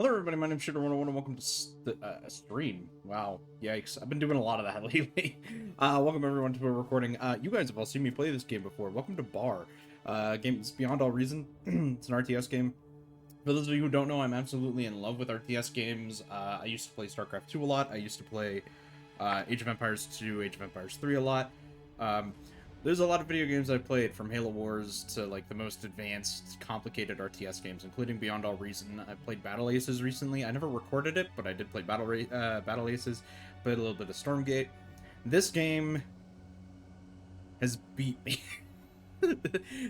Hello everybody, my name's Shooter101 and welcome to stream. Wow, yikes. I've been doing a lot of that lately. Welcome everyone to a recording. You guys have all seen me play this game before. Welcome to Bar. Game is Beyond All Reason. It's an RTS game. For those of you who don't know, I'm absolutely in love with RTS games. I used to play StarCraft 2 a lot. I used to play Age of Empires 2, Age of Empires 3 a lot. There's a lot of video games I've played, from Halo Wars to like the most advanced, complicated RTS games, including Beyond All Reason. I played Battle Aces recently. I never recorded it, but I did play Battle Aces. Played a little bit of Stormgate. This game has beat me.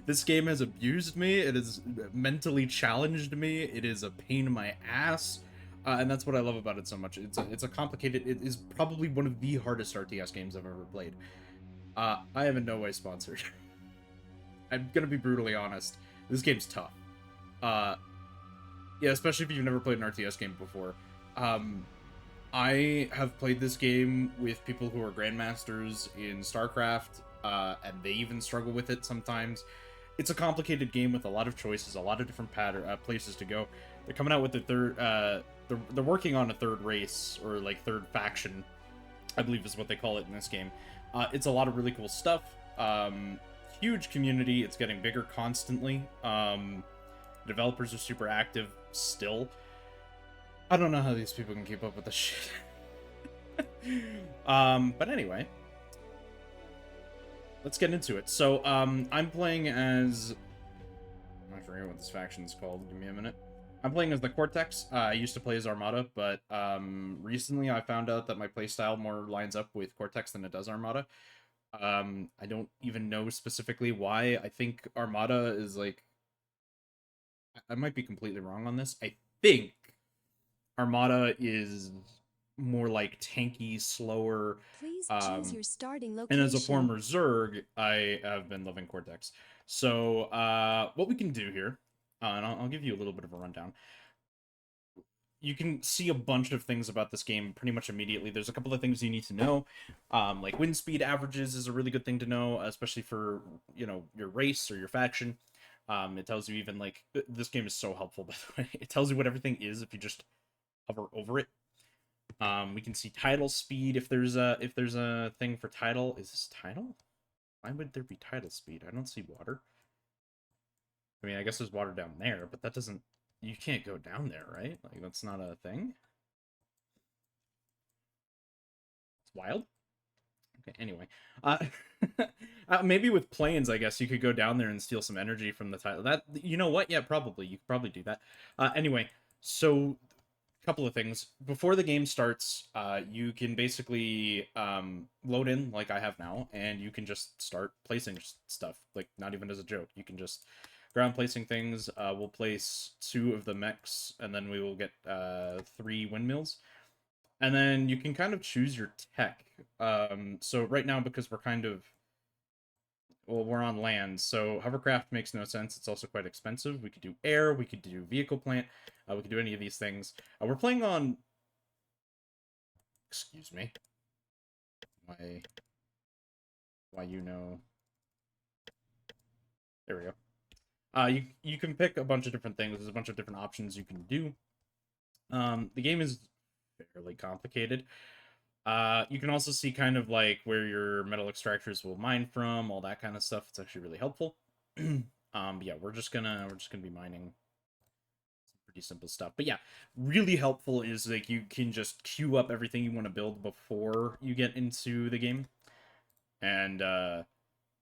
This game has abused me. It has mentally challenged me. It is a pain in my ass. And that's what I love about it so much. It's a complicated. It is probably one of the hardest RTS games I've ever played. I am in no way sponsored. I'm gonna be brutally honest. This game's tough. Yeah, especially if you've never played an RTS game before. I have played this game with people who are grandmasters in StarCraft, and they even struggle with it sometimes. It's a complicated game with a lot of choices, a lot of different places to go. They're coming out with the third. They're working on a third race, or like third faction, I believe is what they call it in this game. It's a lot of really cool stuff. Huge community. It's getting bigger constantly. Developers are super active still. I don't know how these people can keep up with this shit. But anyway, let's get into it. So, I'm playing as... I forget what this faction is called. Give me a minute. I'm playing as the Cortex. I used to play as Armada, but recently I found out that my playstyle more lines up with Cortex than it does Armada. I don't even know specifically why. I think Armada is like... I might be completely wrong on this. I think Armada is more like tanky, slower. Please choose your starting And as a location. former Zerg, I have been loving Cortex. So what we can do here, and I'll give you a little bit of a rundown. You can see a bunch of things about this game pretty much immediately. There's a couple of things you need to know. Like wind speed averages is a really good thing to know, especially for, you know, your race or your faction. It tells you even like this game is so helpful, by the way. It tells you what everything is if you just hover over it. We can see tidal speed if there's a thing for tidal. Is this tidal? Why would there be tidal speed? I don't see water. I mean, I guess there's water down there, but that doesn't... You can't go down there, right? Like, that's not a thing? It's wild. Okay, anyway. Maybe with planes, I guess, you could go down there and steal some energy from the tidal. That... You know what? Yeah, probably. You could probably do that. Anyway, so... Couple of things. Before the game starts, you can basically load in like I have now, and you can just start placing stuff. Like, not even as a joke. You can just ground placing things. We'll place 2 of the mechs, and then we will get 3 windmills. And then you can kind of choose your tech. So right now, because we're kind of... Well, we're on land, so hovercraft makes no sense. It's also quite expensive. We could do air, we could do vehicle plant, we could do any of these things. We're playing on... Excuse me. Why you know... There we go. You can pick a bunch of different things. There's a bunch of different options you can do. The game is fairly complicated. You can also see kind of like where your metal extractors will mine from, all that kind of stuff. It's actually really helpful. But yeah, we're just gonna be mining some pretty simple stuff. But yeah, really helpful is like you can just queue up everything you want to build before you get into the game, and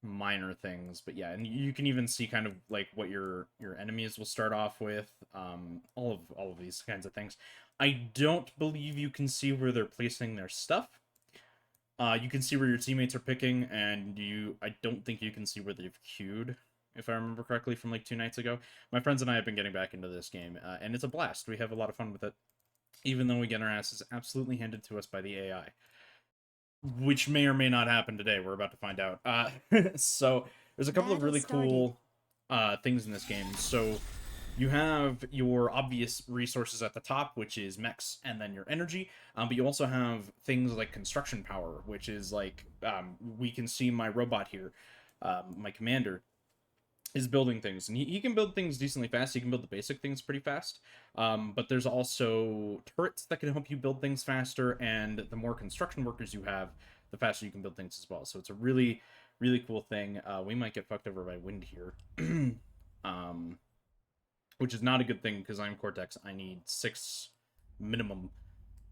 minor things. But yeah, and you can even see kind of like what your enemies will start off with. All of these kinds of things. I don't believe you can see where they're placing their stuff. You can see where your teammates are picking, and I don't think you can see where they've queued, if I remember correctly from like 2 nights ago. My friends and I have been getting back into this game, and it's a blast. We have a lot of fun with it, even though we get our asses absolutely handed to us by the AI, which may or may not happen today. We're about to find out. So there's a couple of Battle really started. cool things in this game. So you have your obvious resources at the top, which is mechs and then your energy. But you also have things like construction power, which is like, we can see my robot here, my commander. is building things, and he can build things decently fast. He can build the basic things pretty fast, but there's also turrets that can help you build things faster, and the more construction workers you have, the faster you can build things as well. So it's a really, really cool thing. We might get fucked over by wind here, um, which is not a good thing because I'm Cortex. I need 6 minimum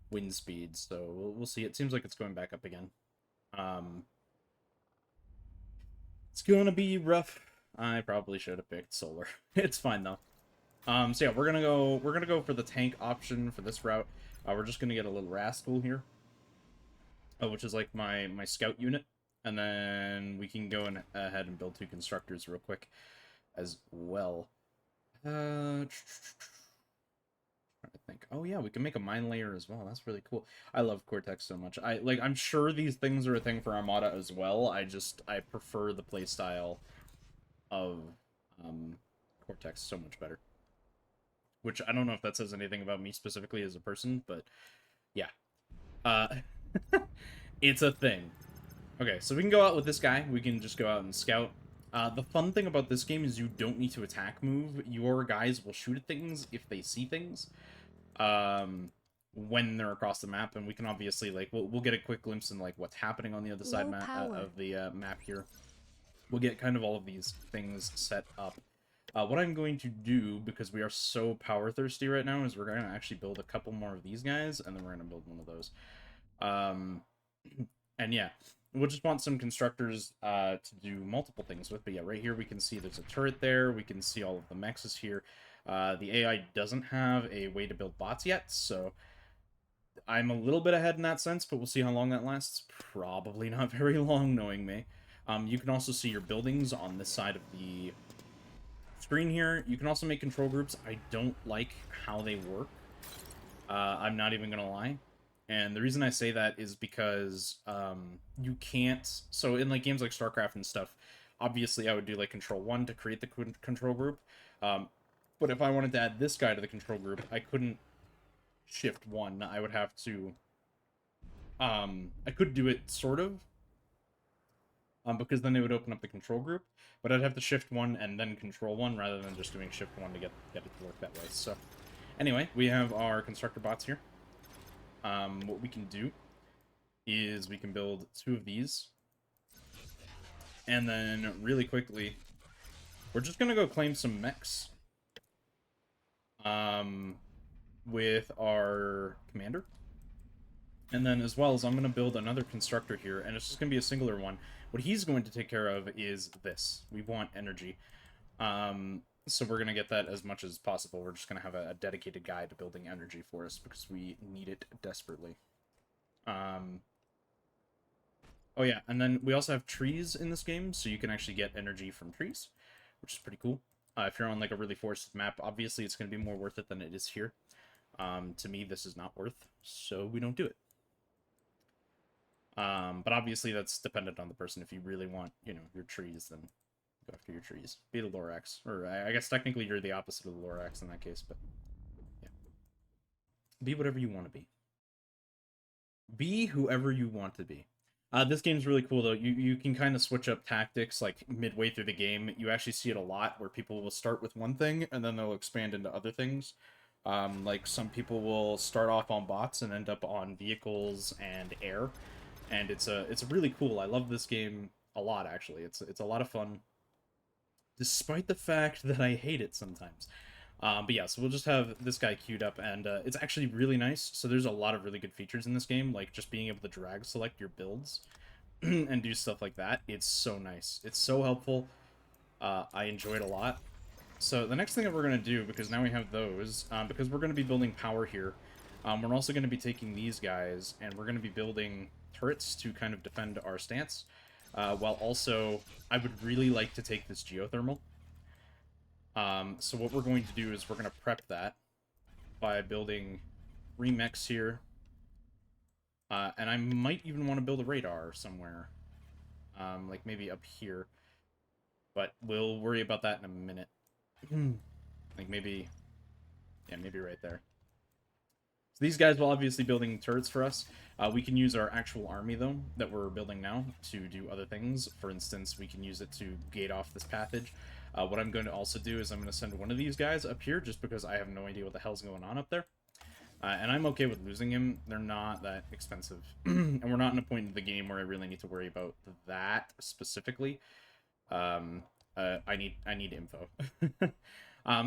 wind speed, so we'll see. It seems like it's going back up again. It's gonna be rough. I probably should have picked solar. It's fine though. So yeah, we're gonna go for the tank option for this route. We're just gonna get a little rascal here, which is like my scout unit, and then we can go ahead and build 2 constructors real quick as well. Trying to think. Oh yeah, we can make a mine layer as well. That's really cool. I love Cortex so much. I'm sure these things are a thing for Armada as well. I prefer the playstyle of Cortex so much better. Which I don't know if that says anything about me specifically as a person, but yeah. Uh it's a thing. Okay, so we can go out with this guy. We can just go out and scout. The fun thing about this game is you don't need to attack move. Your guys will shoot at things if they see things. When they're across the map, and we can obviously like we'll get a quick glimpse in like what's happening on the other side of the map here. We'll get kind of all of these things set up. What I'm going to do, because we are so power thirsty right now, is we're going to actually build a couple more of these guys, and then we're going to build one of those. And yeah, we'll just want some constructors to do multiple things with. But yeah, right here we can see there's a turret there. We can see all of the mechs here. The AI doesn't have a way to build bots yet, so I'm a little bit ahead in that sense, but we'll see how long that lasts. Probably not very long, knowing me. You can also see your buildings on this side of the screen here. You can also make control groups. I don't like how they work. I'm not even gonna lie. And the reason I say that is because you can't... So in like games like StarCraft and stuff, obviously I would do like Control 1 to create the control group. But if I wanted to add this guy to the control group, I couldn't Shift 1. I would have to... I could do it, sort of. Because then it would open up the control group. But I'd have to Shift 1 and then Control 1, rather than just doing Shift 1 to get it to work that way. So, anyway, we have our constructor bots here. What we can do is we can build 2 of these. And then, really quickly, we're just gonna go claim some mechs. With our commander. And then, as well as, I'm going to build another constructor here, and it's just going to be a singular one. What he's going to take care of is this. We want energy. So we're going to get that as much as possible. We're just going to have a dedicated guy to building energy for us, because we need it desperately. Oh yeah, and then we also have trees in this game, so you can actually get energy from trees, which is pretty cool. If you're on like a really forested map, obviously it's going to be more worth it than it is here. To me, this is not worth, so we don't do it. But obviously that's dependent on the person. If you really want, you know, your trees, then go after your trees. Be the Lorax. Or I guess technically you're the opposite of the Lorax in that case, but yeah. Be whatever you want to be. Be whoever you want to be. This game's really cool, though. You can kind of switch up tactics, like, midway through the game. You actually see it a lot, where people will start with one thing, and then they'll expand into other things. Like, some people will start off on bots and end up on vehicles and air. And it's really cool. I love this game a lot, actually. It's a lot of fun, despite the fact that I hate it sometimes. But yeah, so we'll just have this guy queued up, and it's actually really nice. So there's a lot of really good features in this game, like just being able to drag select your builds and do stuff like that. It's so nice. It's so helpful. I enjoy it a lot. So the next thing that we're going to do, because now we have those, because we're going to be building power here, we're also going to be taking these guys, and we're going to be building turrets to kind of defend our stance, while also, I would really like to take this geothermal. So what we're going to do is we're going to prep that by building 3 mechs here. And I might even want to build a radar somewhere. Like maybe up here. But we'll worry about that in a minute. Like maybe... Yeah, maybe right there. So these guys will obviously be building turrets for us. We can use our actual army, though, that we're building now to do other things. For instance, we can use it to gate off this passage. What I'm going to also do is I'm going to send one of these guys up here just because I have no idea what the hell's going on up there. And I'm okay with losing him. They're not that expensive. And we're not in a point in the game where I really need to worry about that specifically. I need info.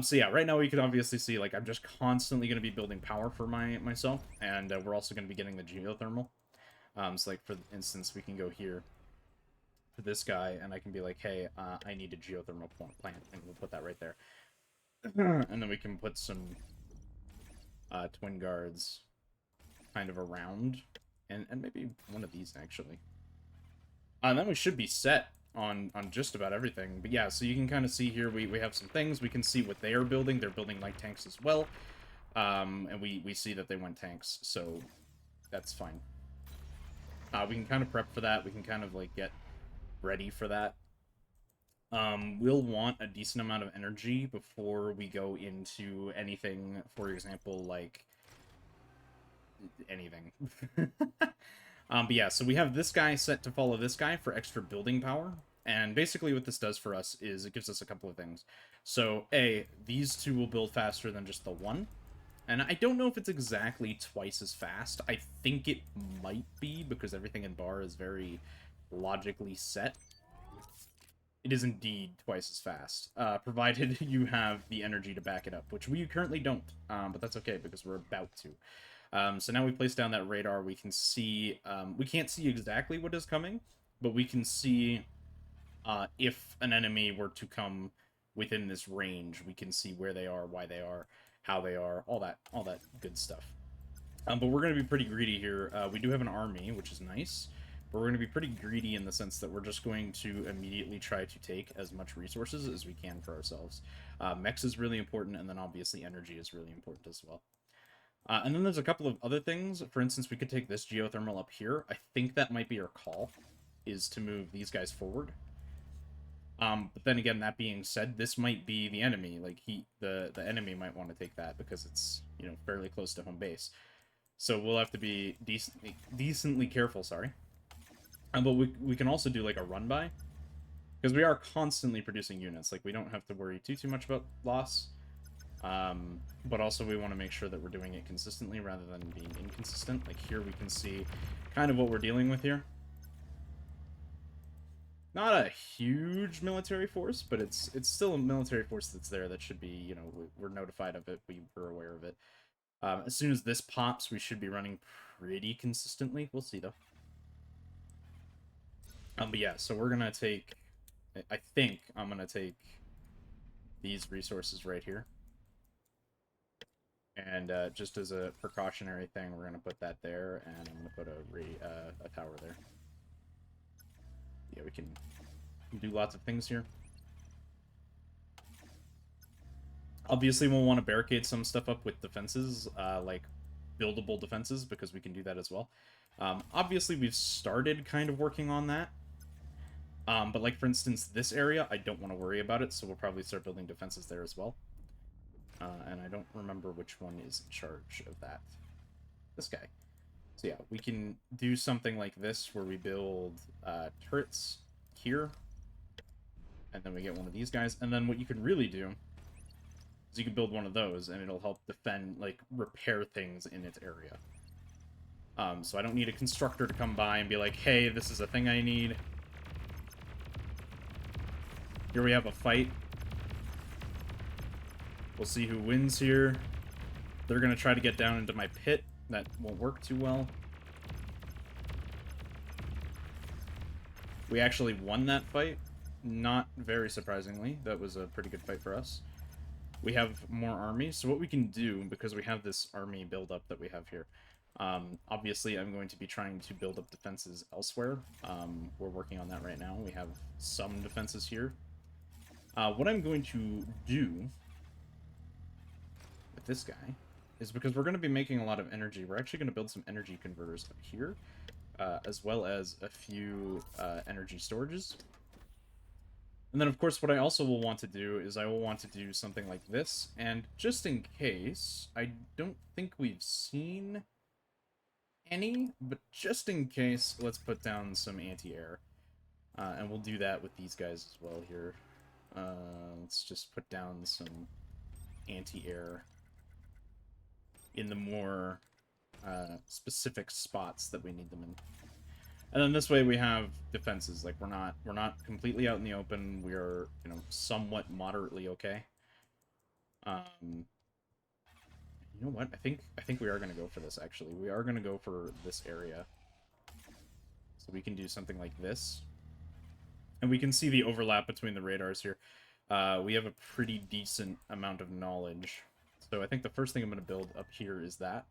So yeah, right now we can obviously see, like, I'm just constantly going to be building power for myself, and we're also going to be getting the geothermal. So like, for instance, we can go here to this guy, and I can be like, hey, I need a geothermal plant, and we'll put that right there. And then we can put some twin guards kind of around, and maybe one of these, actually. And then we should be set on just about everything. But yeah, so you can kind of see here, we have some things. We can see what they are building. They're building light tanks as well. And we see that they went tanks, so that's fine. We can kind of prep for that. We can kind of, like, get ready for that. We'll want a decent amount of energy before we go into anything, for example, like anything. But yeah, so we have this guy set to follow this guy for extra building power. And basically what this does for us is it gives us a couple of things. So, A, these two will build faster than just the one. And I don't know if it's exactly twice as fast. I think it might be, because everything in bar is very logically set. It is indeed twice as fast, provided you have the energy to back it up, which we currently don't, but that's okay, because we're about to. So now we place down that radar, we can see, we can't see exactly what is coming, but we can see if an enemy were to come within this range, we can see where they are, why they are, how they are, all that good stuff. But we're going to be pretty greedy here. We do have an army, which is nice, but we're going to be pretty greedy in the sense that we're just going to immediately try to take as much resources as we can for ourselves. Mechs is really important, and then obviously energy is really important as well. And then there's a couple of other things. For instance, we could take this geothermal up here. I think that might be our call, is to move these guys forward. But then again, that being said, this might be the enemy. Like, the enemy might want to take that because it's, you know, fairly close to home base. So we'll have to be decently careful, sorry. But we can also do, like, a run-by. Because we are constantly producing units. Like, we don't have to worry too much about loss. But also we want to make sure that we're doing it consistently rather than being inconsistent. Like, here we can see kind of what we're dealing with here. Not a huge military force, but it's still a military force that's there that should be, you know, we're notified of it, we're aware of it. As soon as this pops, we should be running pretty consistently. We'll see, though. But yeah, so we're gonna take, I think I'm gonna take these resources right here. And just as a precautionary thing, we're gonna put that there, and I'm gonna put a tower there. Yeah, we can do lots of things here. Obviously, we'll want to barricade some stuff up with defenses, like buildable defenses, because we can do that as well. Obviously, we've started kind of working on that. But like, for instance, this area, I don't want to worry about it, so we'll probably start building defenses there as well. And I don't remember which one is in charge of that. This guy. So yeah, we can do something like this, where we build turrets here. And then we get one of these guys. And then what you can really do is you can build one of those, and it'll help defend, like, repair things in its area. So I don't need a constructor to come by and be like, hey, this is a thing I need. Here we have a fight. We'll see who wins here. They're going to try to get down into my pit. That won't work too well. We actually won that fight. Not very surprisingly. That was a pretty good fight for us. We have more armies. So what we can do, because we have this army buildup that we have here, obviously I'm going to be trying to build up defenses elsewhere. We're working on that right now. We have some defenses here. What I'm going to do with this guy is, because we're going to be making a lot of energy, we're actually going to build some energy converters up here, as well as a few energy storages. And then, of course, what I also will want to do is I will want to do something like this. And just in case, I don't think we've seen any, but just in case, let's put down some anti-air. And we'll do that with these guys as well here. Let's just put down some anti-air in the more specific spots that we need them in. And then this way we have defenses. Like we're not completely out in the open. We are, you know, somewhat moderately okay. You know what? I think we are gonna go for this actually. We are gonna go for this area. So we can do something like this. And we can see the overlap between the radars here. We have a pretty decent amount of knowledge. So I think the first thing I'm going to build up here is that.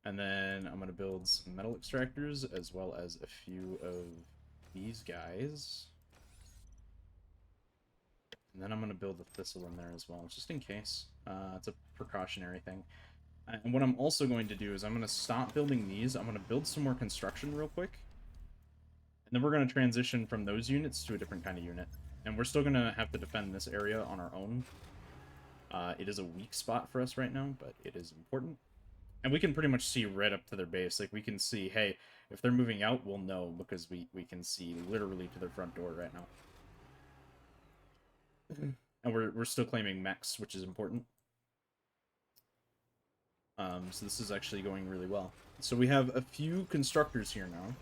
And then I'm going to build some metal extractors as well as a few of these guys. And then I'm going to build a thistle in there as well, just in case. It's a precautionary thing. And what I'm also going to do is I'm going to stop building these. I'm going to build some more construction real quick. And then we're going to transition from those units to a different kind of unit. And we're still going to have to defend this area on our own. It is a weak spot for us right now, but it is important. And we can pretty much see right up to their base. Like, we can see, hey, if they're moving out, we'll know, because we can see literally to their front door right now. And we're still claiming mechs, which is important. So this is actually going really well. So we have a few constructors here now.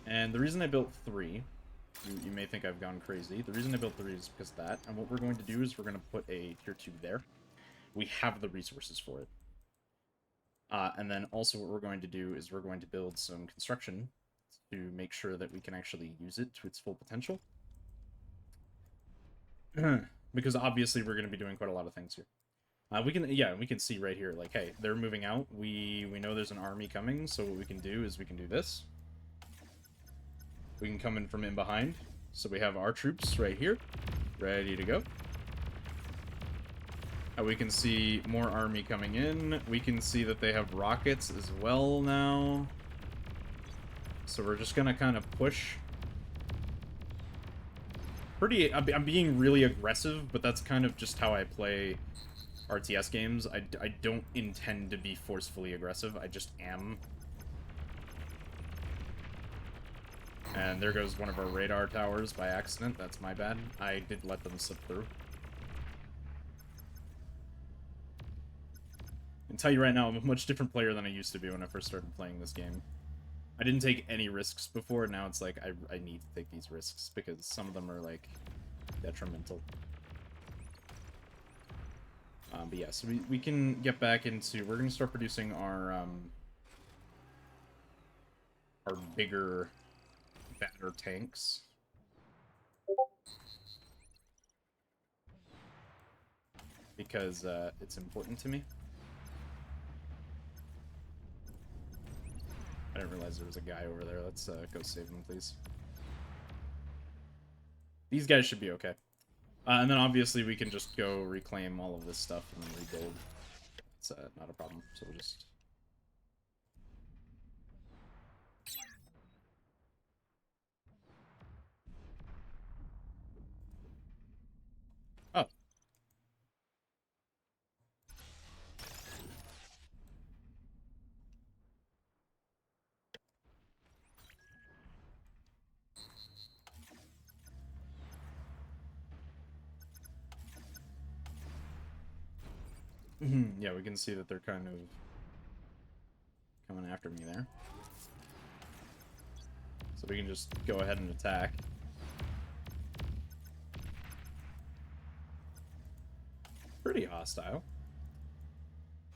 And the reason I built 3, you may think I've gone crazy. The reason I built 3 is because of that. And what we're going to do is we're going to put a tier 2 there. We have the resources for it. And then also what we're going to do is we're going to build some construction to make sure that we can actually use it to its full potential. Because obviously we're going to be doing quite a lot of things here. We can see right here, like, hey, they're moving out. We know there's an army coming, so what we can do is we can do this. We can come in from in behind. So we have our troops right here, ready to go. We can see more army coming in. We can see that they have rockets as well now. So we're just gonna kind of push. I'm being really aggressive, but that's kind of just how I play RTS games. I don't intend to be forcefully aggressive. I just am. And there goes one of our radar towers by accident. That's my bad. I did let them slip through. I can tell you right now, I'm a much different player than I used to be when I first started playing this game. I didn't take any risks before, now it's like, I need to take these risks, because some of them are, like, detrimental. But yeah, so we can get back into, we're going to start producing our bigger, badder tanks. Because it's important to me. I didn't realize there was a guy over there. Let's go save him, please. These guys should be okay. And then obviously we can just go reclaim all of this stuff and then rebuild. It's not a problem, so we'll just... Oh. Yeah, we can see that they're kind of coming after me there. So we can just go ahead and attack. Pretty hostile.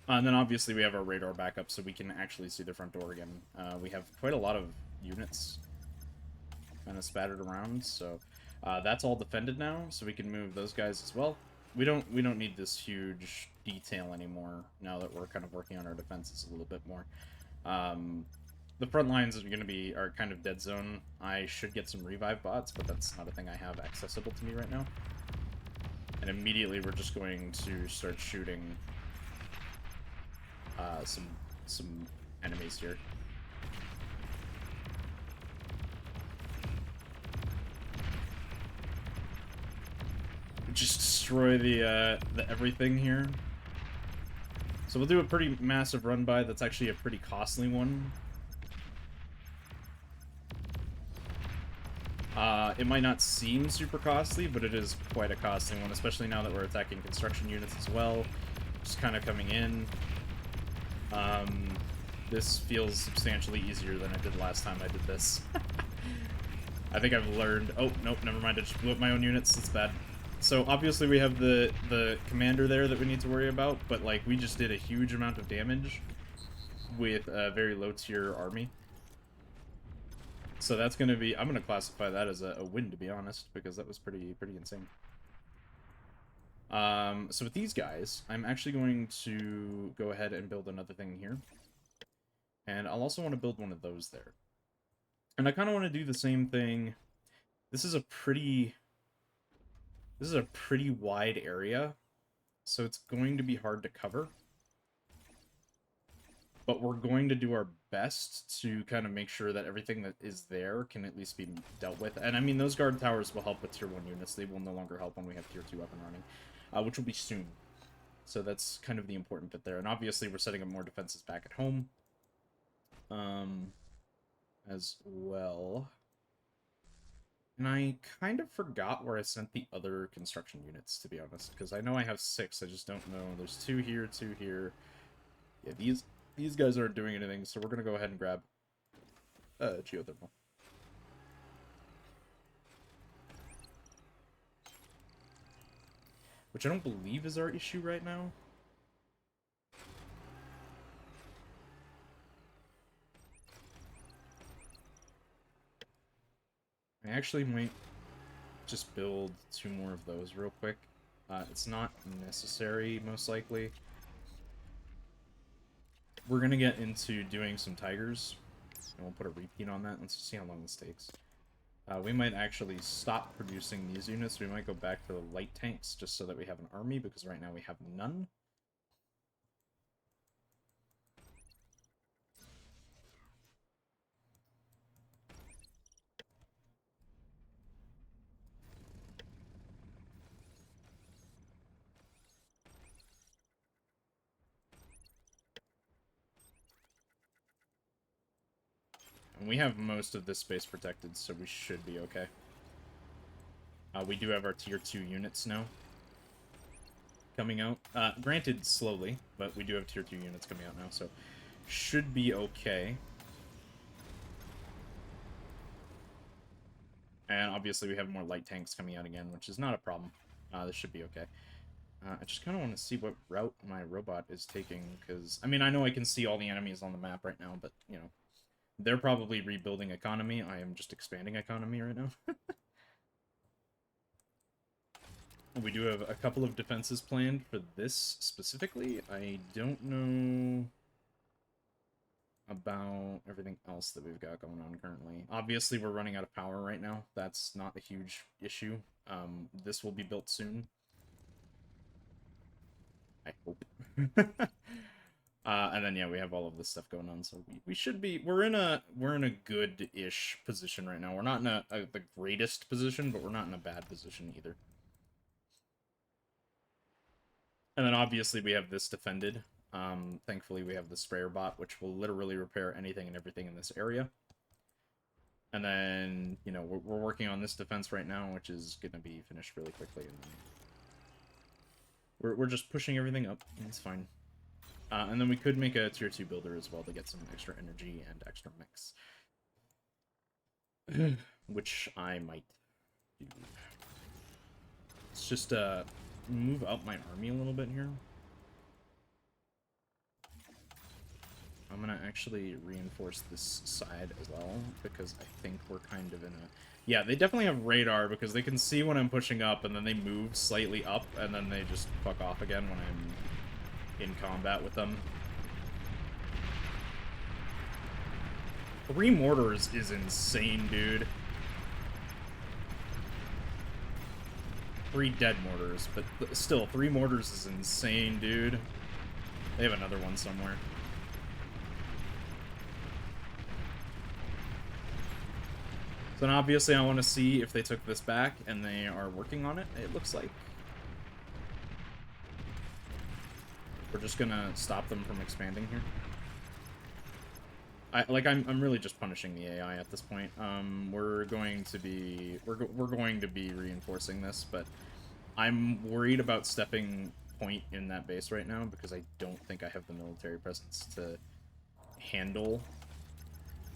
And then obviously we have our radar backup, so we can actually see the front door again. We have quite a lot of units kind of spattered around, so that's all defended now, so we can move those guys as well. We don't need this huge detail anymore now that we're kind of working on our defenses a little bit more. The front lines are kind of dead zone. I should get some revive bots, but that's not a thing I have accessible to me right now. And immediately we're just going to start shooting some enemies here. Just destroy the everything here. So we'll do a pretty massive run by. That's actually a pretty costly one. It might not seem super costly, but it is quite a costly one, especially now that we're attacking construction units as well. Just kind of coming in. This feels substantially easier than I did last time I did this. I think I've learned... Oh, nope, never mind. I just blew up my own units. That's bad. So, obviously, we have the commander there that we need to worry about, but, like, we just did a huge amount of damage with a very low-tier army. So that's going to be... I'm going to classify that as a win, to be honest, because that was pretty insane. So with these guys, I'm actually going to go ahead and build another thing here. And I'll also want to build one of those there. And I kind of want to do the same thing. This is a pretty wide area, so it's going to be hard to cover. But we're going to do our best to kind of make sure that everything that is there can at least be dealt with. And I mean, those guard towers will help with tier 1 units. They will no longer help when we have tier 2 up and running, which will be soon. So that's kind of the important bit there. And obviously, we're setting up more defenses back at home. As well. And I kind of forgot where I sent the other construction units, to be honest, because I know I have 6, I just don't know. There's 2 here, 2 here. Yeah, these guys aren't doing anything, so we're going to go ahead and grab geothermal. Which I don't believe is our issue right now. I actually might just build 2 more of those real quick. It's not necessary, most likely. We're going to get into doing some tigers, and we'll put a repeat on that. Let's see how long this takes. We might actually stop producing these units. We might go back to the light tanks, just so that we have an army, because right now we have none. And we have most of this space protected, so we should be okay. We do have our tier 2 units now coming out. Granted, slowly, but we do have tier 2 units coming out now, so should be okay. And obviously we have more light tanks coming out again, which is not a problem. This should be okay. I just kind of want to see what route my robot is taking, because, I mean, I know I can see all the enemies on the map right now, but, you know, they're probably rebuilding economy. I am just expanding economy right now. We do have a couple of defenses planned for this specifically. I don't know about everything else that we've got going on currently. Obviously, we're running out of power right now. That's not a huge issue. This will be built soon. I hope. And then yeah, we have all of this stuff going on, so we should be we're in a good-ish position right now. We're not in the greatest position, but we're not in a bad position either. And then obviously we have this defended. Thankfully we have the sprayer bot, which will literally repair anything and everything in this area. And then, you know, we're working on this defense right now, which is going to be finished really quickly. And then we're just pushing everything up. It's fine. And then we could make a tier 2 builder as well to get some extra energy and extra mix. Which I might do. Let's just move out my army a little bit here. I'm gonna actually reinforce this side as well, because I think we're kind of in a... Yeah, they definitely have radar, because they can see when I'm pushing up, and then they move slightly up, and then they just fuck off again when I'm in combat with them. 3 mortars is insane, dude. 3 dead mortars, but still, 3 mortars is insane, dude. They have another one somewhere. So now obviously I want to see if they took this back, and they are working on it, it looks like. We're just gonna stop them from expanding here. I'm really just punishing the AI at this point. We're going to be reinforcing this, but I'm worried about stepping point in that base right now because I don't think I have the military presence to handle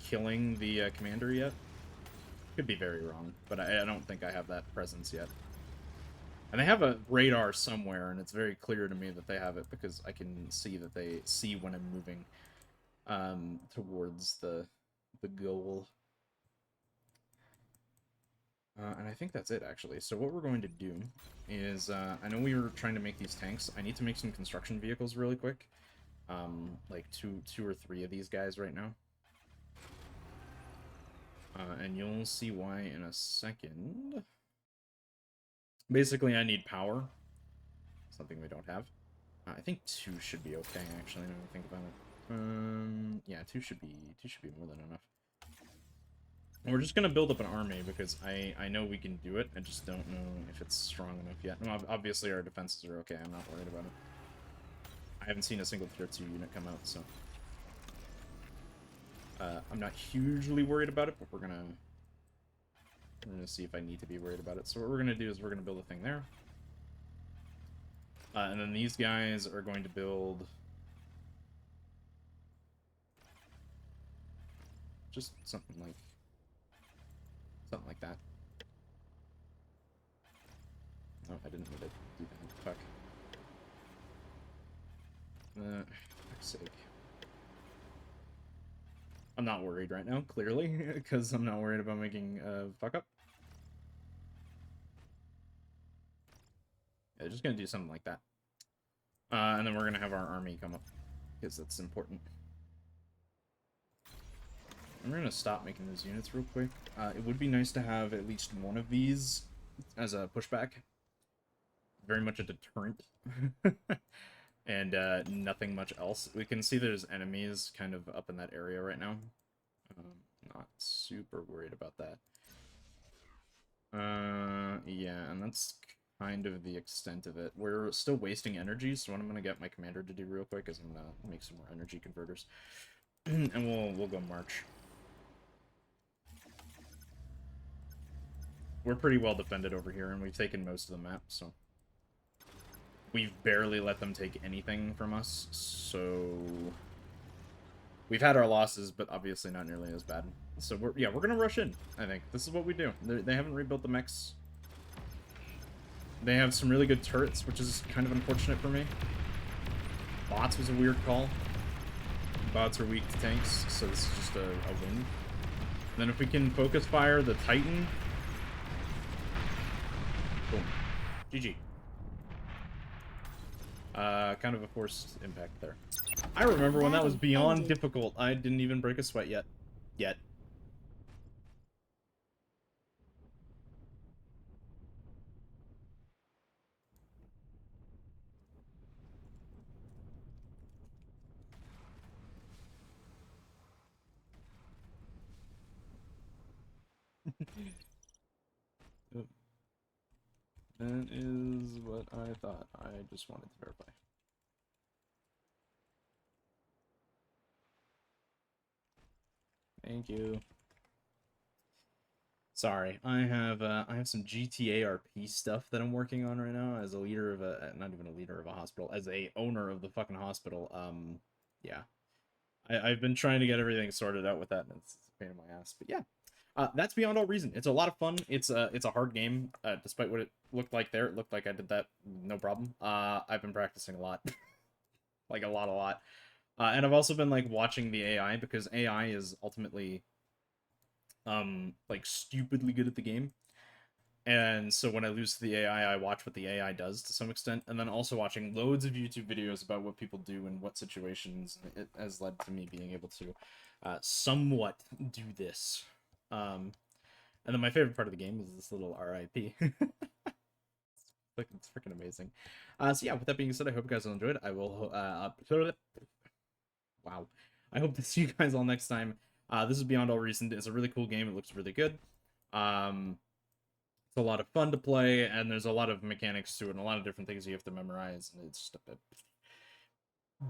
killing the commander yet. Could be very wrong, but I don't think I have that presence yet. And they have a radar somewhere, and it's very clear to me that they have it because I can see that they see when I'm moving towards the goal. And I think that's it, actually. So what we're going to do is, I know we were trying to make these tanks. I need to make some construction vehicles really quick. Like two or three of these guys right now. And you'll see why in a second. Basically, I need power. Something we don't have. I think 2 should be okay, actually, now that I think about it. Yeah, 2 should be more than enough. And we're just gonna build up an army because I know we can do it. I just don't know if it's strong enough yet. No, obviously our defenses are okay. I'm not worried about it. I haven't seen a single tier 2 unit come out, so I'm not hugely worried about it. But we're gonna see if I need to be worried about it. So what we're gonna do is we're gonna build a thing there, and then these guys are going to build just something like that. Oh, I didn't need to do that. Fuck. Fuck's sake. I'm not worried right now, clearly, because I'm not worried about making a fuck up. Yeah, just gonna do something like that. And then we're gonna have our army come up, because that's important. I'm gonna stop making those units real quick. It would be nice to have at least one of these as a pushback. Very much a deterrent. And nothing much else. We can see there's enemies kind of up in that area right now. Not super worried about that. Yeah, and that's kind of the extent of it. We're still wasting energy, so what I'm gonna get my commander to do real quick is I'm gonna make some more energy converters. And we'll go march. We're pretty well defended over here, and we've taken most of the map, so we've barely let them take anything from us, so we've had our losses, but obviously not nearly as bad. So we're gonna rush in, I think. This is what we do. They haven't rebuilt the mechs. They have some really good turrets, which is kind of unfortunate for me. Bots was a weird call. Bots are weak to tanks, so this is just a win. And then if we can focus fire the Titan... Boom. GG. Kind of a forced impact there. I remember when that was beyond difficult. I didn't even break a sweat yet. That is what I thought. I just wanted to verify. Thank you. Sorry, I have some GTARP stuff that I'm working on right now as a leader of a not even a leader of a hospital, as a owner of the fucking hospital. Yeah, I've been trying to get everything sorted out with that, and it's a pain in my ass. But yeah, that's beyond all reason. It's a lot of fun. It's a hard game, despite what it looked like there. It looked like I did that no problem. I've been practicing a lot, like a lot. And I've also been like watching the AI because AI is ultimately like stupidly good at the game. And so when I lose to the AI, I watch what the AI does to some extent, and then also watching loads of YouTube videos about what people do in what situations. It has led to me being able to somewhat do this. And then my favorite part of the game is this little RIP. It's freaking amazing. So yeah, with that being said, I hope you guys all enjoyed. I will wow. I hope to see you guys all next time. This is Beyond All Reason. It's a really cool game. It looks really good. It's a lot of fun to play, and there's a lot of mechanics to it, and a lot of different things you have to memorize. And it's just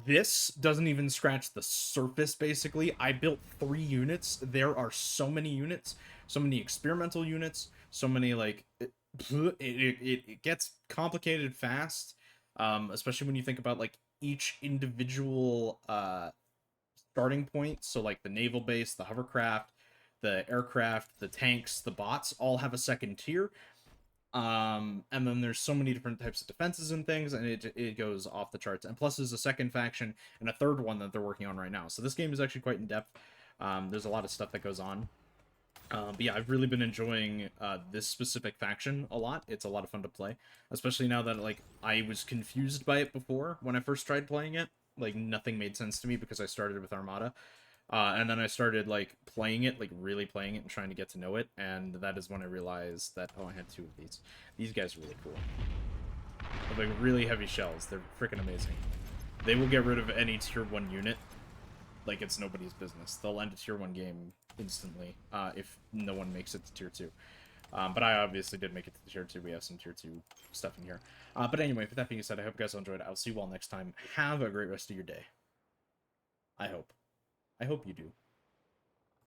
This doesn't even scratch the surface, basically. I built 3 units. There are so many units, so many experimental units, so many, like, it gets complicated fast, especially when you think about, like, each individual starting point. So, like, the naval base, the hovercraft, the aircraft, the tanks, the bots all have a second tier, and then there's so many different types of defenses and things, and it goes off the charts. And plus there's a second faction and a third one that they're working on right now, so this game is actually quite in depth. There's a lot of stuff that goes on, but yeah, I've really been enjoying this specific faction a lot. It's a lot of fun to play, especially now that, like, I was confused by it before when I first tried playing it. Like, nothing made sense to me because I started with Armada, and then I started, like, playing it, like, really playing it and trying to get to know it, and that is when I realized that, oh, I had 2 of these. These guys are really cool. They're, like, really heavy shells. They're freaking amazing. They will get rid of any tier 1 unit like it's nobody's business. They'll end a tier 1 game instantly if no one makes it to tier 2. But I obviously did make it to the tier 2. We have some tier 2 stuff in here. But anyway, with that being said, I hope you guys all enjoyed it. I'll see you all next time. Have a great rest of your day. I hope. I hope you do.